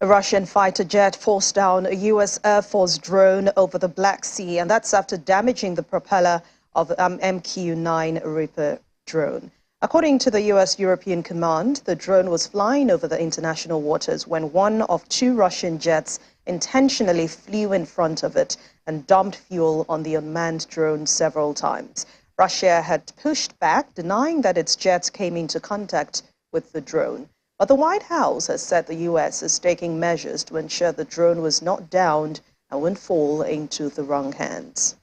A Russian fighter jet forced down a U.S. Air Force drone over the Black Sea, and that's after damaging the propeller of MQ-9 Reaper drone. According to the U.S. European Command, the drone was flying over the international waters when one of two Russian jets intentionally flew in front of it and dumped fuel on the unmanned drone several times. Russia had pushed back, denying that its jets came into contact with the drone. But the White House has said the U.S. is taking measures to ensure the drone was not downed and wouldn't fall into the wrong hands.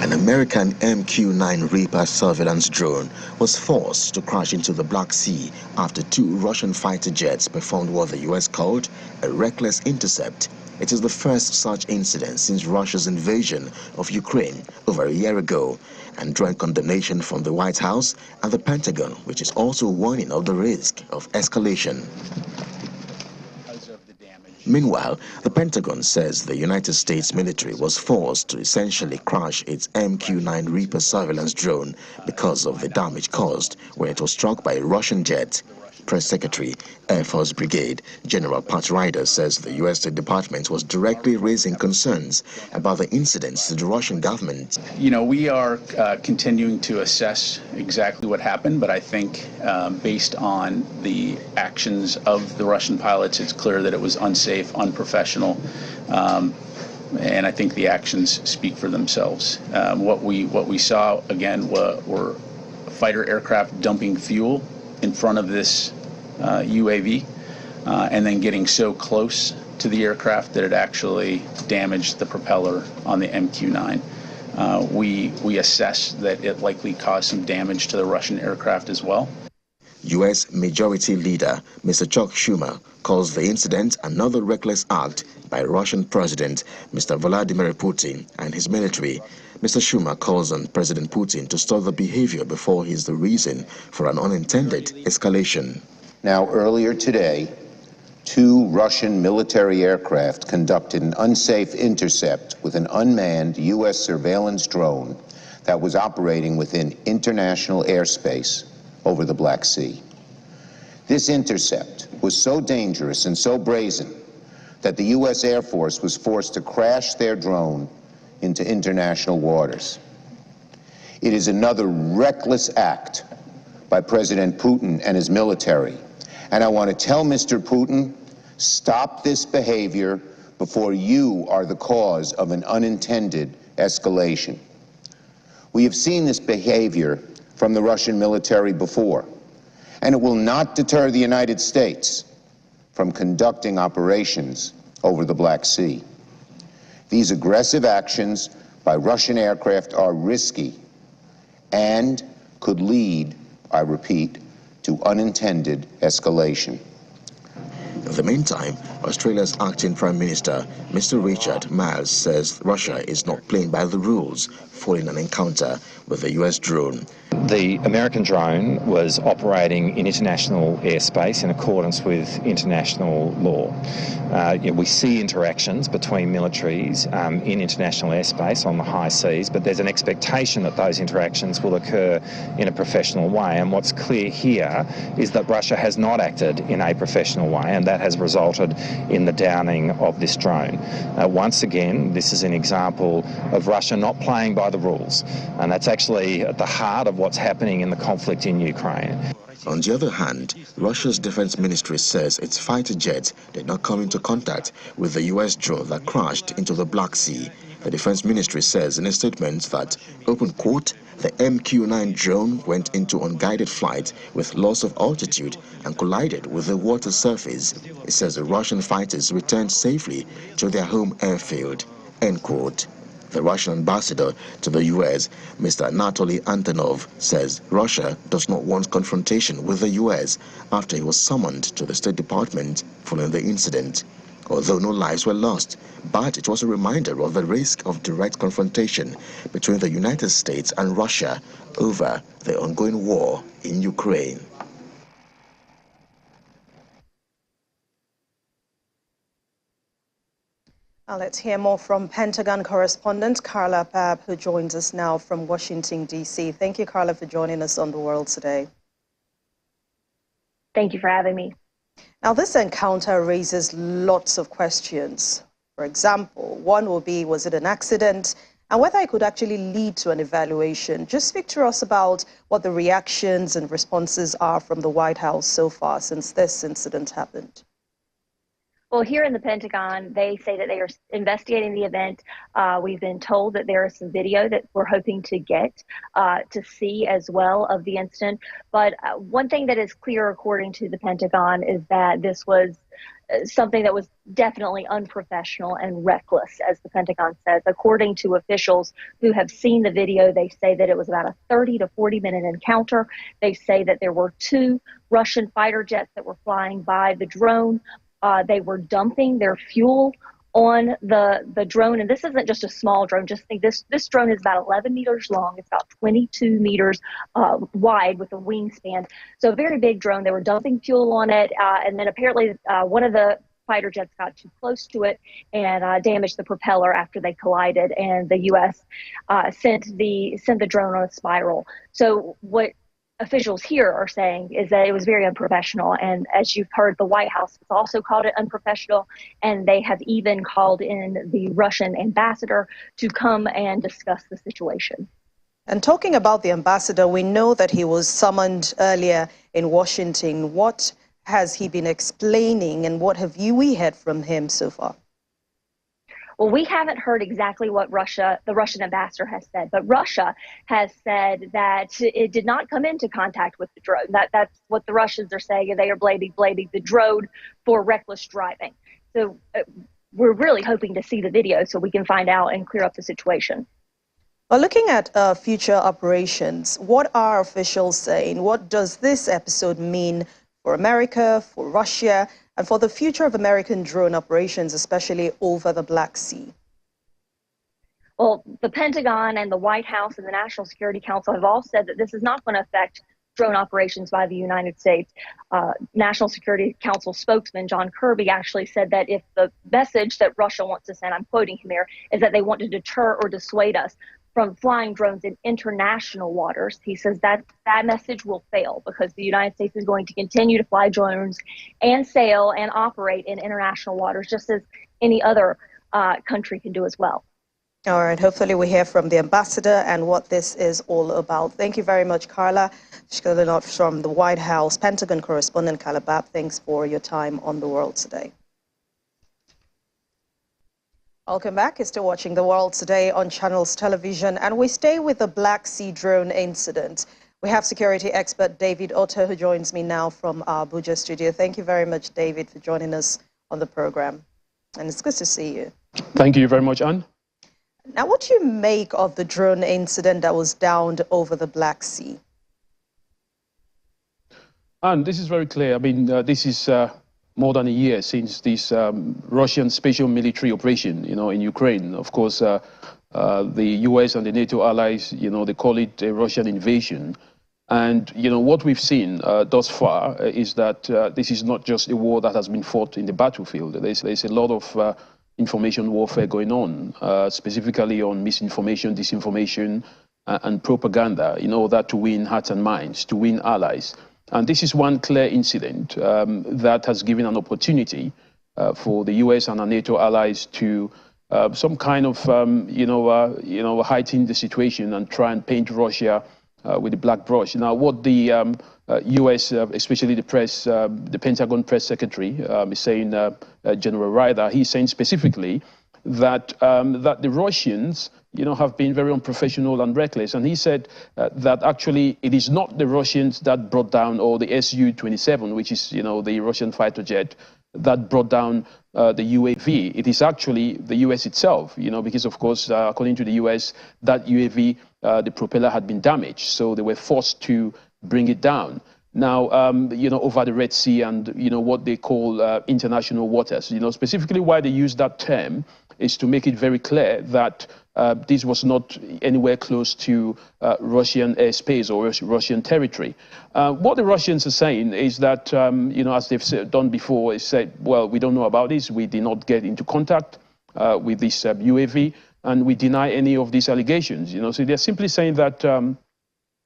An American MQ-9 Reaper surveillance drone was forced to crash into the Black Sea after two Russian fighter jets performed what the U.S. called a reckless intercept. It is the first such incident since Russia's invasion of Ukraine over a year ago, and drawing condemnation from the White House and the Pentagon, which is also warning of the risk of escalation. Meanwhile, the Pentagon says the United States military was forced to essentially crash its MQ-9 Reaper surveillance drone because of the damage caused when it was struck by a Russian jet. Press Secretary, Air Force Brigade General Pat Ryder says the U.S. State Department was directly raising concerns about the incidents to the Russian government. We are continuing to assess exactly what happened, but I think based on the actions of the Russian pilots, it's clear that it was unsafe, unprofessional, and I think the actions speak for themselves. What we saw, again, were fighter aircraft dumping fuel in front of this UAV and then getting so close to the aircraft that it actually damaged the propeller on the MQ-9. We assess that it likely caused some damage to the Russian aircraft as well. U.S. Majority Leader Mr. Chuck Schumer calls the incident another reckless act by Russian President Mr. Vladimir Putin and his military. Mr. Schumer calls on President Putin to stop the behavior before he's the reason for an unintended escalation. Now, earlier today, two Russian military aircraft conducted an unsafe intercept with an unmanned U.S. surveillance drone that was operating within international airspace over the Black Sea. This intercept was so dangerous and so brazen that the U.S. Air Force was forced to crash their drone into international waters. It is another reckless act by President Putin and his military. And I want to tell Mr. Putin, stop this behavior before you are the cause of an unintended escalation. We have seen this behavior from the Russian military before, and it will not deter the United States from conducting operations over the Black Sea. These aggressive actions by Russian aircraft are risky and could lead, I repeat, to unintended escalation. In the meantime, Australia's acting Prime Minister, Mr. Richard Marles, says Russia is not playing by the rules following an encounter with a U.S. drone. The American drone was operating in international airspace in accordance with international law. We see interactions between militaries in international airspace on the high seas, but there's an expectation that those interactions will occur in a professional way. And what's clear here is that Russia has not acted in a professional way, and that has resulted in the downing of this drone. Once again, this is an example of Russia not playing by the rules, and that's actually at the heart of what's happening in the conflict in Ukraine. On the other hand, Russia's defense ministry says its fighter jets did not come into contact with the U.S. drone that crashed into the Black Sea. The defense ministry says in a statement that, open quote, the MQ-9 drone went into unguided flight with loss of altitude and collided with the water surface. It says the Russian fighters returned safely to their home airfield, end quote. The Russian ambassador to the U.S., Mr. Anatoly Antonov, says Russia does not want confrontation with the U.S. after he was summoned to the State Department following the incident. Although no lives were lost, but it was a reminder of the risk of direct confrontation between the United States and Russia over the ongoing war in Ukraine. Let's hear more from Pentagon correspondent Carla Babb, who joins us now from Washington, D.C. Thank you, Carla, for joining us on The World Today. Thank you for having me. Now, this encounter raises lots of questions. For example, one will be, was it an accident? And whether it could actually lead to an evaluation. Just speak to us about what the reactions and responses are from the White House so far since this incident happened. Well, here in the Pentagon, they say that they are investigating the event. We've been told that there is some video that we're hoping to get to see as well of the incident. But one thing that is clear, according to the Pentagon, is that this was something that was definitely unprofessional and reckless, as the Pentagon says. According to officials who have seen the video, they say that it was about a 30 to 40-minute encounter. They say that there were 2 Russian fighter jets that were flying by the drone. They were dumping their fuel on the drone. And this isn't just a small drone. Just think this drone is about 11 meters long. It's about 22 meters wide with a wingspan. So a very big drone. They were dumping fuel on it. And then apparently one of the fighter jets got too close to it and damaged the propeller after they collided. And the U.S. sent the drone on a spiral. So what officials here are saying is that it was very unprofessional. And as you've heard, the White House has also called it unprofessional. And they have even called in the Russian ambassador to come and discuss the situation. And talking about the ambassador, we know that he was summoned earlier in Washington. What has he been explaining and what have we heard from him so far? Well, we haven't heard exactly what the Russian ambassador has said, but Russia has said that it did not come into contact with the drone. That's what the Russians are saying. They are blaming the drone for reckless driving. So we're really hoping to see the video so we can find out and clear up the situation. Well, looking at future operations, what are officials saying? What does this episode mean for America, for Russia, and for the future of American drone operations, especially over the Black Sea? Well, the Pentagon and the White House and the National Security Council have all said that this is not going to affect drone operations by the United States. National Security Council spokesman John Kirby actually said that if the message that Russia wants to send, I'm quoting him here, is that they want to deter or dissuade us from flying drones in international waters, he says that message will fail because the United States is going to continue to fly drones and sail and operate in international waters just as any other country can do as well. All right, hopefully we hear from the ambassador and what this is all about. Thank you very much, Carla. Shkolinot from the White House, Pentagon correspondent Carla Babb. Thanks for your time on The World Today. Welcome back. You're still watching The World Today on Channels Television, and we stay with the Black Sea drone incident. We have security expert David Otto, who joins me now from our Abuja studio. Thank you very much, David, for joining us on the program. And it's good to see you. Thank you very much, Anne. Now, what do you make of the drone incident that was downed over the Black Sea? And this is very clear. I mean, this is more than a year since this Russian special military operation, in Ukraine. Of course, the US and the NATO allies, they call it a Russian invasion. And, what we've seen thus far is that this is not just a war that has been fought in the battlefield. There's a lot of information warfare going on, specifically on misinformation, disinformation, and propaganda in order to win hearts and minds, to win allies. And this is one clear incident that has given an opportunity for the U.S. and our NATO allies to some kind of, heighten the situation and try and paint Russia with a black brush. Now, what the U.S., especially the Pentagon press secretary, is saying, General Ryder, he's saying specifically that the Russians, have been very unprofessional and reckless. And he said that actually it is not the Russians that brought down, or the Su-27, which is, the Russian fighter jet, that brought down the UAV. It is actually the U.S. itself, because, of course, according to the U.S., that UAV, the propeller had been damaged. So they were forced to bring it down. Now, over the Red Sea and, what they call international waters, specifically why they use that term is to make it very clear that this was not anywhere close to Russian airspace or Russian territory. What the Russians are saying is that, as they've done before, is said, well, we don't know about this. We did not get into contact with this UAV, and we deny any of these allegations. So they're simply saying that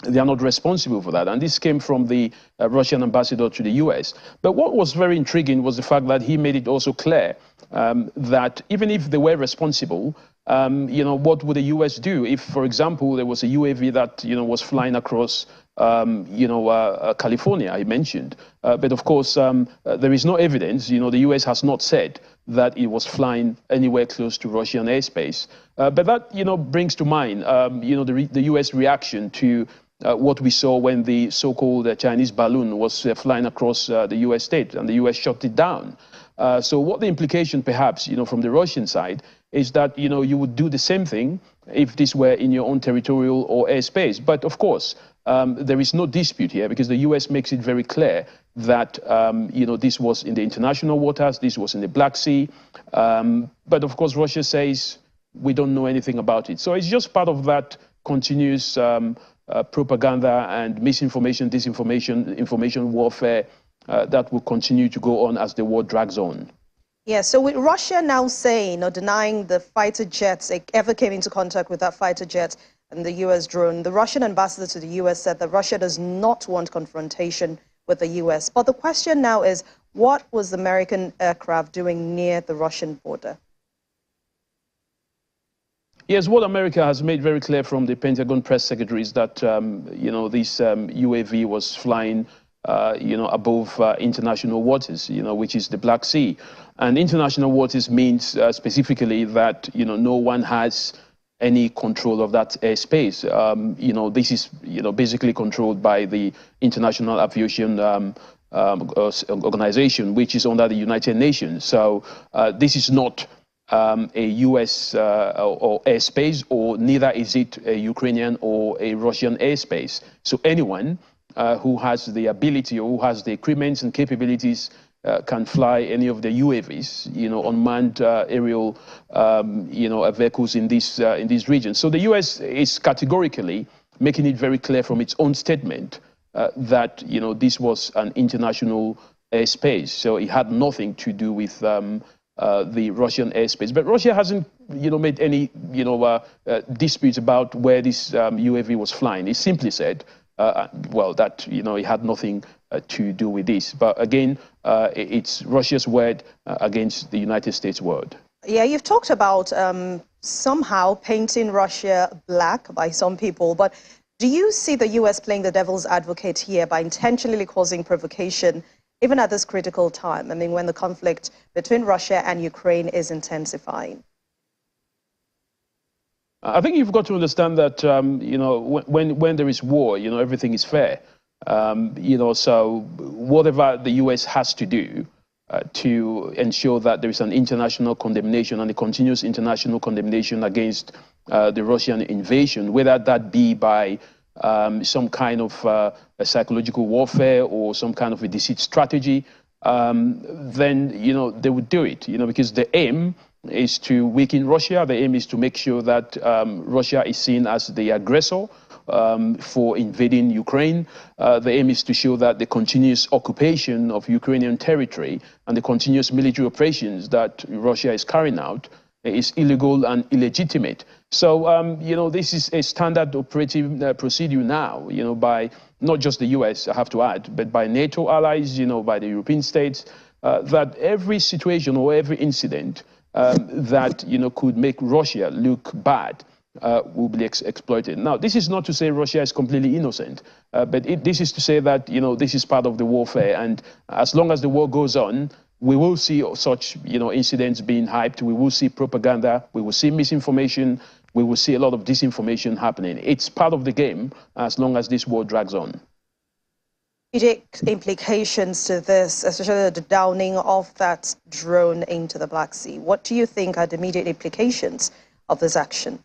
they are not responsible for that. And this came from the Russian ambassador to the US. But what was very intriguing was the fact that he made it also clear that even if they were responsible, what would the US do if, for example, there was a UAV that, was flying across, California, I mentioned. But of course, there is no evidence. The US has not said that it was flying anywhere close to Russian airspace. But that, brings to mind, the US reaction to what we saw when the so-called Chinese balloon was flying across the US state, and the US shut it down. So what the implication perhaps, from the Russian side is that, you would do the same thing if this were in your own territorial or airspace. But of course, there is no dispute here because the US makes it very clear that, this was in the international waters, this was in the Black Sea. But of course, Russia says we don't know anything about it. So it's just part of that continuous propaganda and misinformation, disinformation, information warfare that will continue to go on as the war drags on. Yeah, so with Russia now saying or denying the fighter jets ever came into contact with that fighter jet and the US drone, the Russian ambassador to the US said that Russia does not want confrontation with the US. But the question now is, what was the American aircraft doing near the Russian border? Yes, what America has made very clear from the Pentagon press secretary is that, this UAV was flying, above international waters, which is the Black Sea. And international waters means specifically that, no one has any control of that airspace. This is, basically controlled by the International Aviation Organization, which is under the United Nations. So this is not a US or airspace, or neither is it a Ukrainian or a Russian airspace. So anyone who has the ability or who has the equipment and capabilities can fly any of the UAVs, unmanned aerial, vehicles in this region. So the US is categorically making it very clear from its own statement that, this was an international airspace. So it had nothing to do with the Russian airspace. But Russia hasn't, made any, disputes about where this UAV was flying. It simply said, that, it had nothing to do with this. But again, it's Russia's word against the United States' word. Yeah, you've talked about somehow painting Russia black by some people, but do you see the US playing the devil's advocate here by intentionally causing provocation, even at this critical time? I mean, when the conflict between Russia and Ukraine is intensifying. I think you've got to understand that, when there is war, everything is fair. So whatever the US has to do to ensure that there is an international condemnation and a continuous international condemnation against the Russian invasion, whether that be by some kind of a psychological warfare or some kind of a deceit strategy, then, they would do it, because the aim is to weaken Russia. The aim is to make sure that Russia is seen as the aggressor for invading Ukraine. The aim is to show that the continuous occupation of Ukrainian territory and the continuous military operations that Russia is carrying out is illegal and illegitimate. So, this is a standard operative procedure now, by not just the US, I have to add, but by NATO allies, by the European states, that every situation or every incident that, could make Russia look bad will be exploited. Now, this is not to say Russia is completely innocent, but this is to say that, this is part of the warfare. And as long as the war goes on, we will see such, incidents being hyped. We will see propaganda. We will see misinformation. We will see a lot of disinformation happening. It's part of the game as long as this war drags on. Implications to this, especially the downing of that drone into the Black Sea. What do you think are the immediate implications of this action?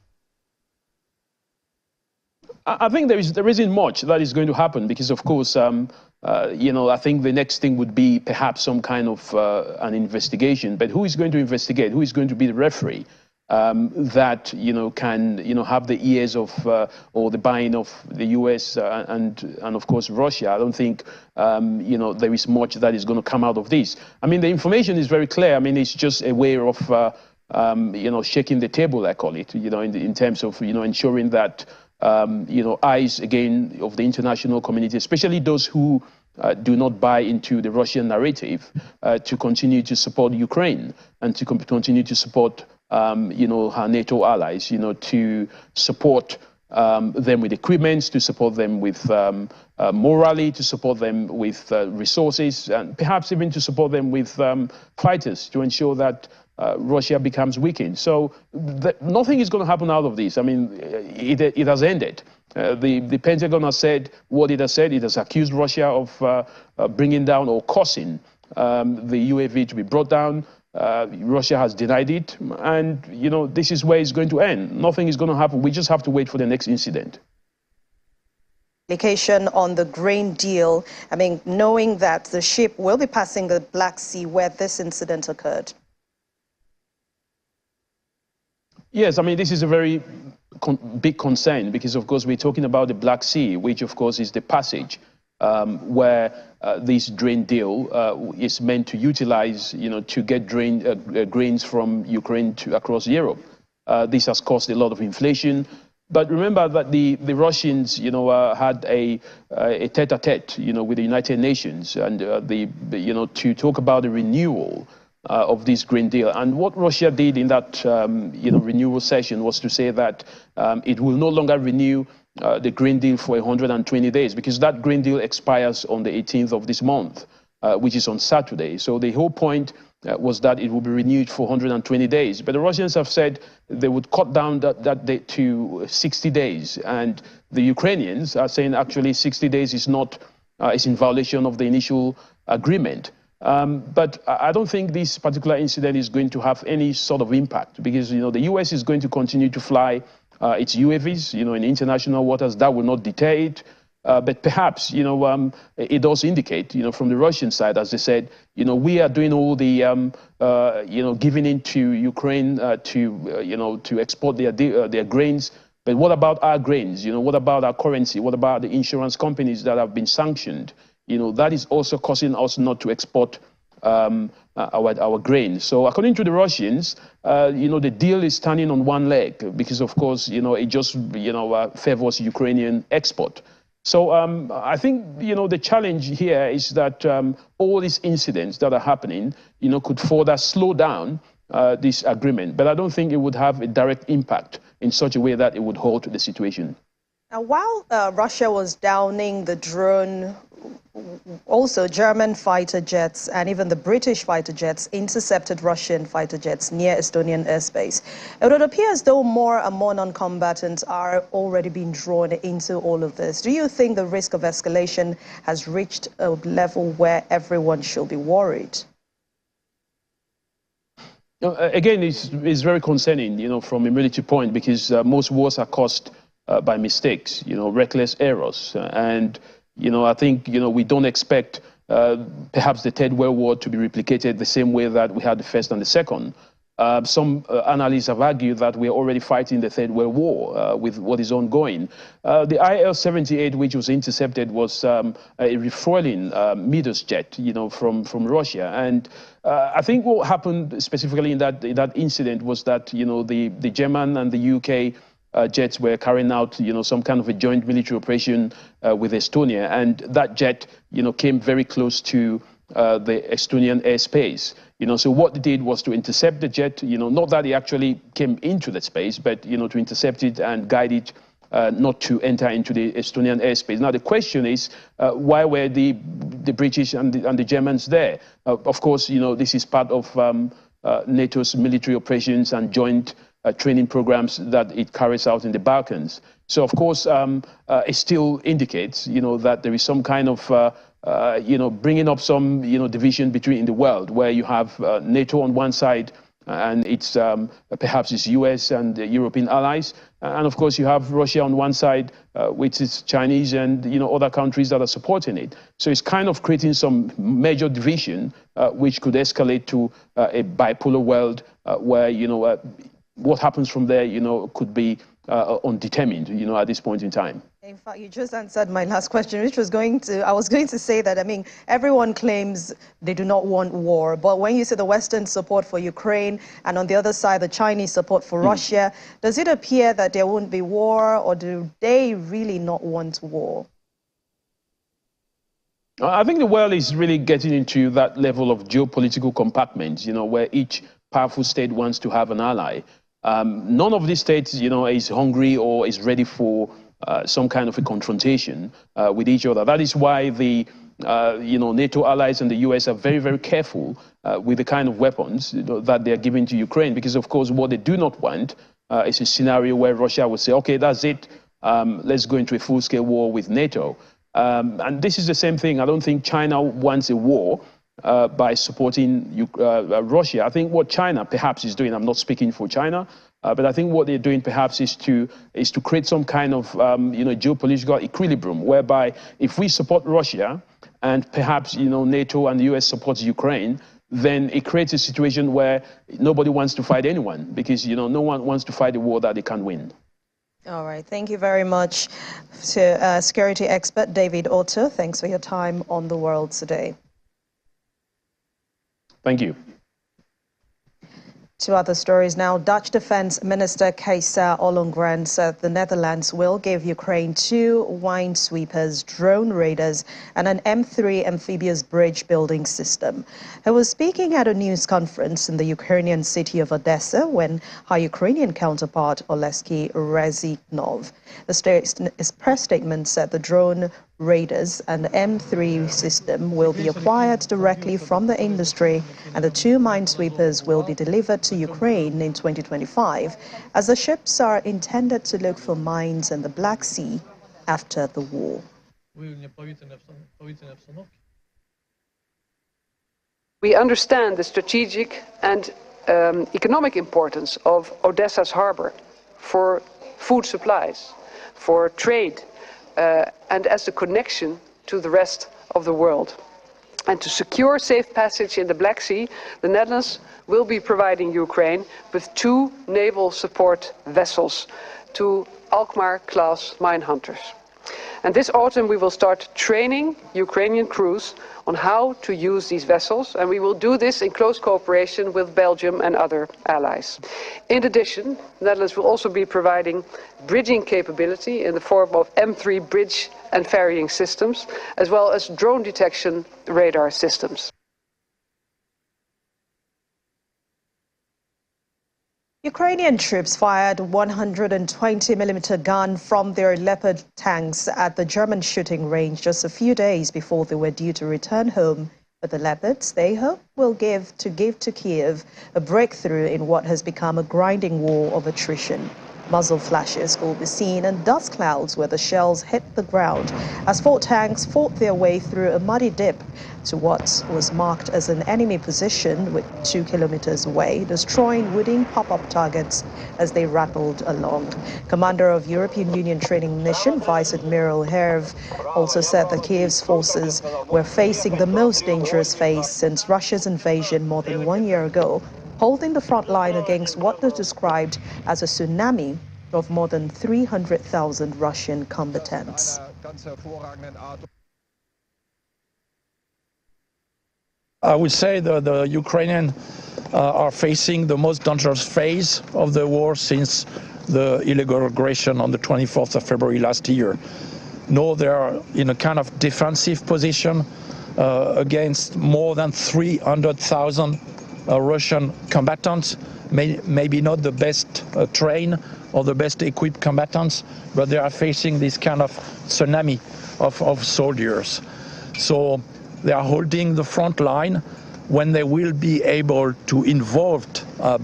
I think there isn't much that is going to happen because, of course, I think the next thing would be perhaps some kind of an investigation. But who is going to investigate? Who is going to be the referee that, can, have the ears of or the buying of the US and of course, Russia? I don't think, there is much that is going to come out of this. I mean, the information is very clear. I mean, it's just a way of, shaking the table, I call it, in terms of, ensuring that eyes again of the international community, especially those who do not buy into the Russian narrative, to continue to support Ukraine and to continue to support, her NATO allies, to support them with equipment, to support them with morally, to support them with resources, and perhaps even to support them with fighters to ensure that Russia becomes weakened. So nothing is going to happen out of this. I mean, it has ended. The Pentagon has said what it has said. It has accused Russia of bringing down or causing the UAV to be brought down. Russia has denied it. And, this is where it's going to end. Nothing is going to happen. We just have to wait for the next incident. Implication on the grain deal, I mean, knowing that the ship will be passing the Black Sea where this incident occurred. Yes, I mean, this is a very big concern because, of course, we're talking about the Black Sea, which, of course, is the passage where this grain deal is meant to utilize, to get grains from Ukraine to across Europe. This has caused a lot of inflation. But remember that the Russians, had a tete-a-tete, with the United Nations and to talk about the renewal of this grain deal. And what Russia did in that, renewal session was to say that it will no longer renew the grain deal for 120 days because that grain deal expires on the 18th of this month, which is on Saturday. So the whole point was that it will be renewed for 120 days. But the Russians have said they would cut down that date to 60 days. And the Ukrainians are saying actually 60 days is not, is in violation of the initial agreement. But I don't think this particular incident is going to have any sort of impact because, the U.S. is going to continue to fly its UAVs, in international waters. That will not deter it. But perhaps, it does indicate, from the Russian side, as they said, we are doing all the, giving in to Ukraine to export their grains. But what about our grains? What about our currency? What about the insurance companies that have been sanctioned? That is also causing us not to export our grain. So according to the Russians, the deal is standing on one leg because, of course, it just, favors Ukrainian export. So I think, the challenge here is that all these incidents that are happening, could further slow down this agreement. But I don't think it would have a direct impact in such a way that it would halt the situation. Now, while Russia was downing the drone, also German fighter jets and even the British fighter jets intercepted Russian fighter jets near Estonian airspace. It would appear as though more and more non-combatants are already being drawn into all of this. Do you think the risk of escalation has reached a level where everyone should be worried? Again, it's very concerning, from a military point, because most wars are caused by mistakes, reckless errors. And, I think, we don't expect perhaps the Third World War to be replicated the same way that we had the First and the Second. Some analysts have argued that we're already fighting the Third World War with what is ongoing. The IL-78, which was intercepted, was a refueling Midas jet, from Russia. And I think what happened specifically in that incident was that, the German and the UK jets were carrying out, some kind of a joint military operation with Estonia, and that jet, came very close to the Estonian airspace. So what they did was to intercept the jet. Not that it actually came into that space, but to intercept it and guide it not to enter into the Estonian airspace. Now the question is, why were the British and the Germans there? Of course, this is part of NATO's military operations and joint training programs that it carries out in the Balkans. So, of course, it still indicates, that there is some kind of, bringing up some, division in the world where you have NATO on one side and it's perhaps it's US and the European allies. And, of course, you have Russia on one side, which is Chinese and, other countries that are supporting it. So it's kind of creating some major division, which could escalate to a bipolar world where, what happens from there, could be undetermined, at this point in time. In fact, you just answered my last question, which was I was going to say that, I mean, everyone claims they do not want war, but when you say the Western support for Ukraine and on the other side, the Chinese support for Russia, does it appear that there won't be war, or do they really not want war? I think the world is really getting into that level of geopolitical compartment, where each powerful state wants to have an ally. None of these states, is hungry or is ready for some kind of a confrontation with each other. That is why the NATO allies and the US are very, very careful with the kind of weapons that they're giving to Ukraine, because of course what they do not want is a scenario where Russia would say, okay, that's it, let's go into a full-scale war with NATO. And this is the same thing. I don't think China wants a war by supporting Russia. I think what China perhaps is doing, I'm not speaking for China, but I think what they're doing perhaps is to create some kind of geopolitical equilibrium, whereby if we support Russia and perhaps NATO and the US supports Ukraine, then it creates a situation where nobody wants to fight anyone, because no one wants to fight a war that they can't win. All right, thank you very much to security expert David Otto. Thanks for your time on The World Today. Thank you. To other stories now. Dutch Defense Minister Kajsa Ollongren said the Netherlands will give Ukraine 2 minesweepers, drone raiders, and an M3 amphibious bridge building system. He was speaking at a news conference in the Ukrainian city of Odessa when her Ukrainian counterpart Oleksiy Reznikov. His press statement said the drone raiders and M3 system will be acquired directly from the industry, and the 2 minesweepers will be delivered to Ukraine in 2025, as the ships are intended to look for mines in the Black Sea after the war. We understand the strategic and economic importance of Odessa's harbor for food supplies, for trade, and as a connection to the rest of the world. And to secure safe passage in the Black Sea, the Netherlands will be providing Ukraine with 2 naval support vessels, 2 Alkmaar-class mine hunters. And this autumn we will start training Ukrainian crews on how to use these vessels, and we will do this in close cooperation with Belgium and other allies. In addition, the Netherlands will also be providing bridging capability in the form of M3 bridge and ferrying systems, as well as drone detection radar systems. Ukrainian troops fired 120mm gun from their Leopard tanks at the German shooting range just a few days before they were due to return home. But the Leopards, they hope, will give to Kyiv a breakthrough in what has become a grinding war of attrition. Muzzle flashes will be seen and dust clouds where the shells hit the ground as 4 tanks fought their way through a muddy dip to what was marked as an enemy position with 2 kilometers away, destroying wooden pop-up targets as they rattled along. Commander of European Union Training Mission, Vice Admiral Herve, also said that Kyiv's forces were facing the most dangerous phase since Russia's invasion more than 1 year ago, holding the front line against what was described as a tsunami of more than 300,000 Russian combatants. I would say that the Ukrainians are facing the most dangerous phase of the war since the illegal aggression on the 24th of February last year. No, they are in a kind of defensive position against more than 300,000 Russian combatants, maybe not the best trained or the best equipped combatants, but they are facing this kind of tsunami of soldiers. So they are holding the front line. When they will be able to involve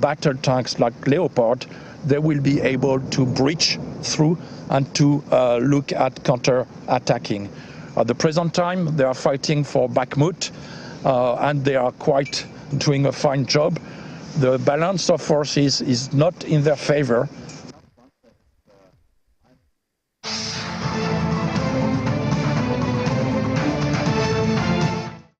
battle tanks like Leopard, they will be able to breach through and to look at counter-attacking. At the present time, they are fighting for Bakhmut, and they are quite doing a fine job. The balance of forces is not in their favor